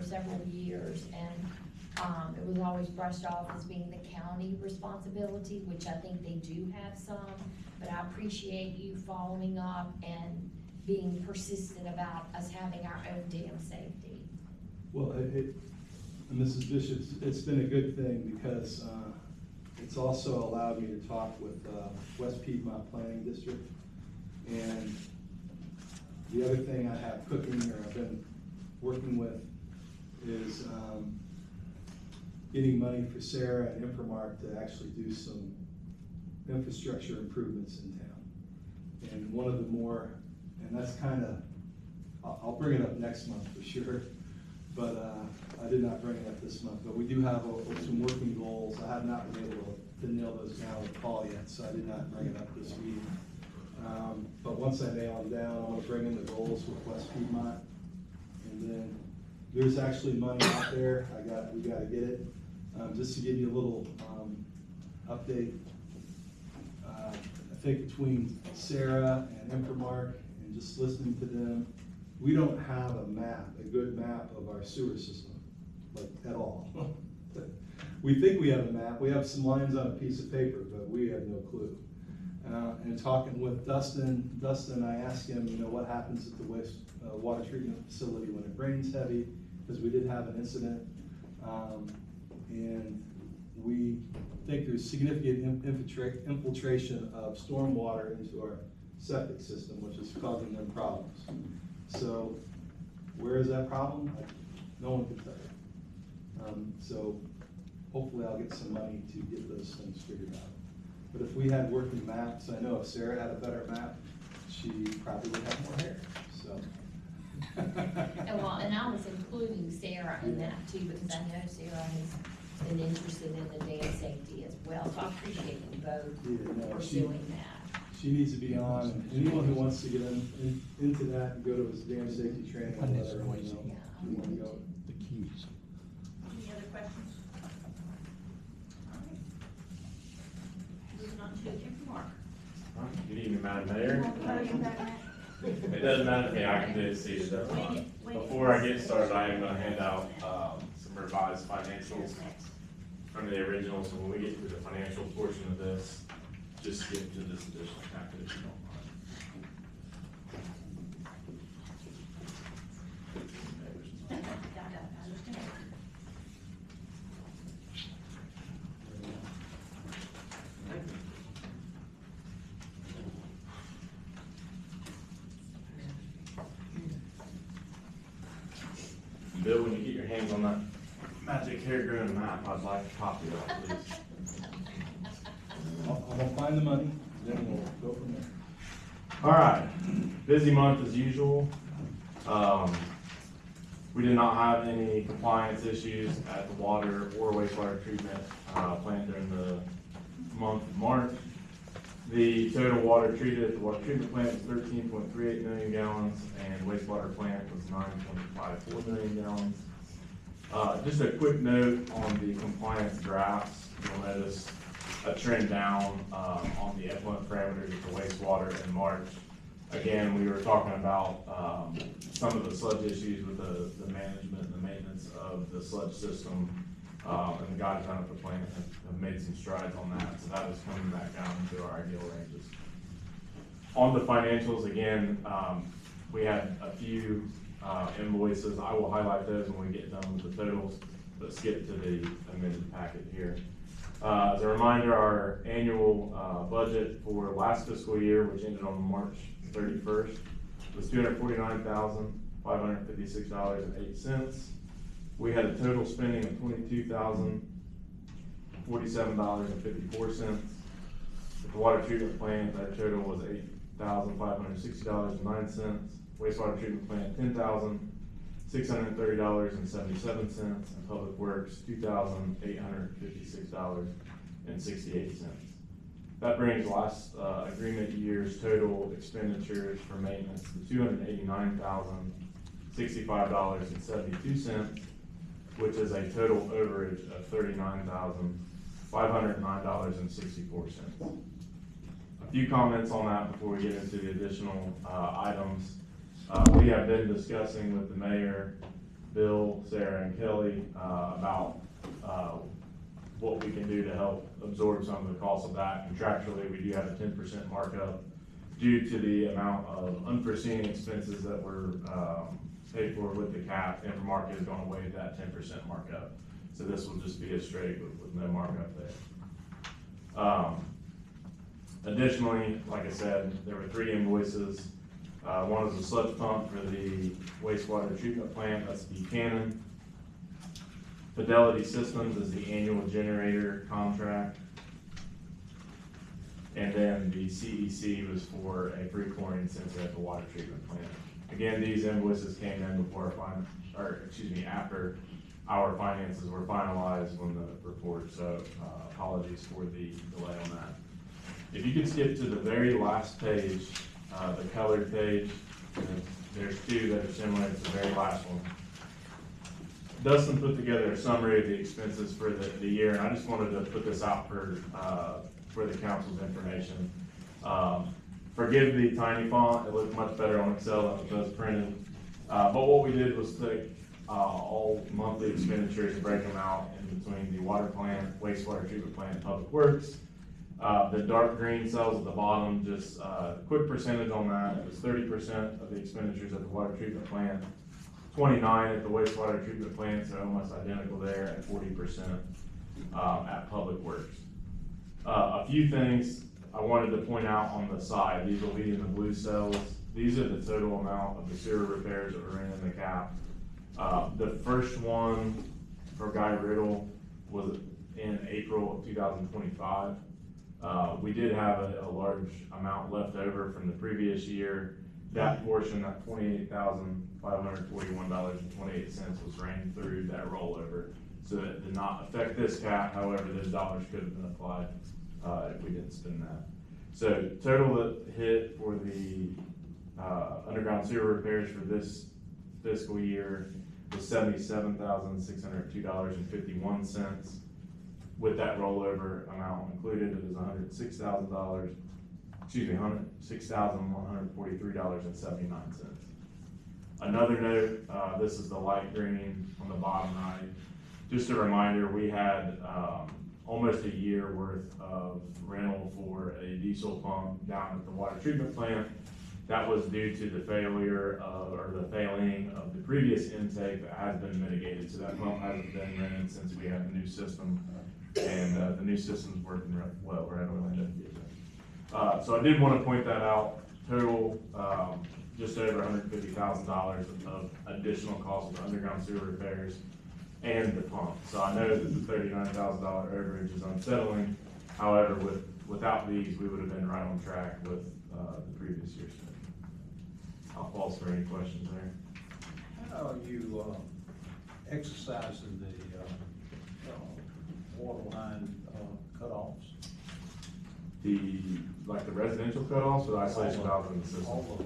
several years, and it was always brushed off as being the county responsibility, which I think they do have some, but I appreciate you following up and being persistent about us having our own dam safety. Well, and Mrs. Bishop, it's been a good thing because it's also allowed me to talk with West Piedmont Planning District. And the other thing I have cooking, or I've been working with, is getting money for Sarah and Inframark to actually do some infrastructure improvements in town. And one of the more, and that's kind of, I'll bring it up next month for sure, but I did not bring it up this month, but we do have some working goals. I have not been able to nail those down with Paul yet, so I did not bring it up this week. But once I nail them down, I'm gonna bring in the goals with West Piedmont. And then there's actually money out there. We gotta get it. Just to give you a little update, I think between Sarah and Inframark and just listening to them, we don't have a good map of our sewer system, like at all. We think we have a map. We have some lines on a piece of paper, but we have no clue. And talking with Dustin, I asked him, what happens at the waste water treatment facility when it rains heavy, because we did have an incident. And we think there's significant infiltration of storm water into our septic system, which is causing them problems. So where is that problem? No one can tell you. So hopefully I'll get some money to get those things figured out. But if we had working maps, I know if Sarah had a better map, she probably would have more hair, so. And I was including Sarah in that too, because I know Sarah has been interested in the dam safety as well, so I appreciate you both pursuing that. She needs to be on, and anyone who wants to get into that and go to his dam safety training, I'll let her know. Yeah, You wanna go? The keys. Any other questions? All right. Moving on to Inframark. Good evening, Madam Mayor. Oh, you got that? It doesn't matter to me, I can do it seated up front. Before I get started, I am gonna hand out some revised financials from the original, so when we get to the financial portion of this, just skip to this additional packet if you don't mind. Got it, I understand. Bill, when you get your hands on that magic hair growing map, I'd like a copy of it, please. I'm gonna find the money, then we'll go from there. All right, busy month as usual. We did not have any compliance issues at the water or wastewater treatment plant during the month of March. The total water treated at the water treatment plant was 13.38 million gallons, and wastewater plant was 9.54 million gallons. Just a quick note on the compliance drafts. You'll notice a trend down on the effluent parameters of the wastewater in March. Again, we were talking about some of the sludge issues with the management and the maintenance of the sludge system, and the guys down at the plant have made some strides on that, so that is coming back down into our ideal ranges. On the financials, again, we had a few invoices. I will highlight those when we get done with the totals, but skip to the amended packet here. As a reminder, our annual budget for last fiscal year, which ended on March 31st, was $249,556.08. We had a total spending of $22,047.54. At the water treatment plant, our total was $8,560.09. Wastewater treatment plant, $10,630.77, and Public Works, $2,856.68. That brings last agreement year's total expenditures for maintenance to $289,065.72, which is a total overage of $39,509.64. A few comments on that before we get into the additional items. We have been discussing with the mayor Bill, Sarah, and Kelly, about, what we can do to help absorb some of the costs of that. Contractually, we do have a 10% markup due to the amount of unforeseen expenses that were, paid for with the cap. Infomark is gonna waive that 10% markup. So this will just be a straight with no markup there. Additionally, like I said, there were 3 invoices. One is a sludge pump for the wastewater treatment plant, that's Buchanan. Fidelity Systems is the annual generator contract. And then the CEC was for a free chlorine sensor at the water treatment plant. Again, these invoices came in before after our finances were finalized when the report, so apologies for the delay on that. If you could skip to the very last page, the colored page, and there's 2 that are similar, it's the very last one. Dustin put together a summary of the expenses for the year, and I just wanted to put this out for the council's information. Forgive the tiny font, it looked much better on Excel than it does printed. But what we did was take all monthly expenditures and break them out in between the water plant, wastewater treatment plant, and public works. The dark green cells at the bottom, just quick percentage on that, it was 30% of the expenditures at the water treatment plant, 29 at the wastewater treatment plant, so almost identical there, and 40% at public works. A few things I wanted to point out on the side, these will be in the blue cells. These are the total amount of the sewer repairs that were in the cap. The first one for Guy Riddle was in April of 2025. We did have a large amount left over from the previous year. That portion, that $28,541.28 was ran through that rollover. So it did not affect this cap, however, those dollars could have been applied if we didn't spend that. So total that hit for the underground sewer repairs for this fiscal year was $77,602.51. With that rollover amount included, it is $106,143.79. Another note, this is the light green on the bottom right. Just a reminder, we had almost a year worth of rental for a diesel pump down at the water treatment plant. That was due to the failure or the failing of the previous intake that has been mitigated. So that pump hasn't been rented since we had the new system, and the new system's working well. We're at Orlando. So I did want to point that out. Total, just over $150,000 of additional costs of underground sewer repairs and the pump. So I know that the $39,000 overage is unsettling. However, without these, we would have been right on track with the previous year's spending. I'll pause for any questions there. How are you exercising the water line cutoffs? Like the residential cutoffs or the isolation valves in the system? All the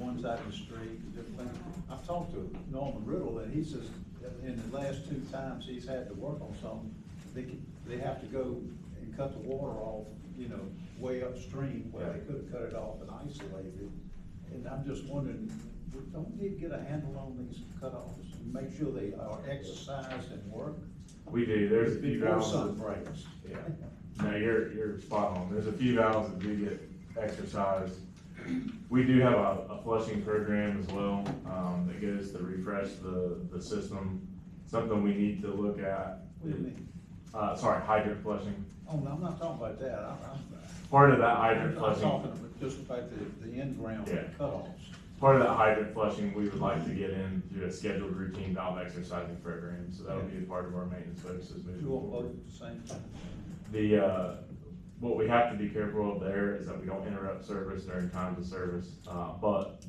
ones out in the street, different things. I've talked to Norman Riddle, and he says that in the last 2 times he's had to work on something, they have to go and cut the water off, way upstream, where they could have cut it off and isolated it. And I'm just wondering, don't we get a handle on these cutoffs and make sure they are exercised and work? We do. There's a few Before valves. sun breaks. Yeah. No, you're spot on. There's a few valves that do get exercised. We do have a flushing program as well, that goes to refresh the system. Something we need to look at. What do you mean? Hydrant flushing. Oh, no, I'm not talking about that. Part of that hydrant I'm flushing. talking about just about the in-ground Yeah. cutoffs. Part of that hydrant flushing, we would like to get into a scheduled routine valve exercising program, so that would be a part of our maintenance focuses moving Do them both forward. at the same time. What we have to be careful of there is that we don't interrupt service during times of service, but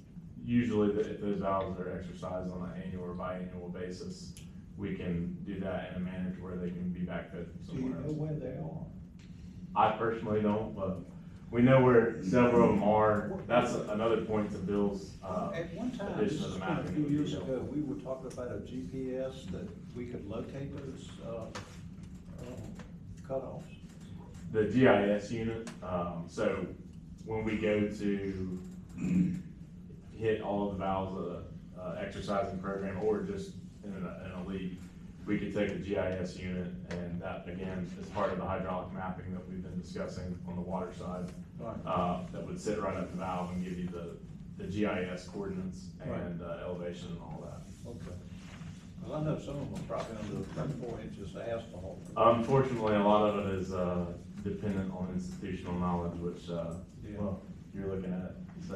usually if those valves are exercised on an annual or biannual basis, we can do that in a manner to where they can be backfed from Do you somewhere know else. where they are? I personally don't, but we know where several of them are. That's another point to Bill's, At one time, addition this of has the been a mapping few would be years ago, helpful. we were talking about a GPS that we could locate those, cutoffs. The GIS unit, so when we go to hit all of the valves of the exercising program or just in a leak, we could take the GIS unit, and that, again, is part of the hydraulic mapping that we've been discussing on the water side. Right. That would sit right at the valve and give you the GIS coordinates Right. and elevation and all that. Okay. Well, I know some of them are probably under 4 inches of asphalt. Unfortunately, a lot of it is dependent on institutional knowledge, which, Yeah. well, you're looking at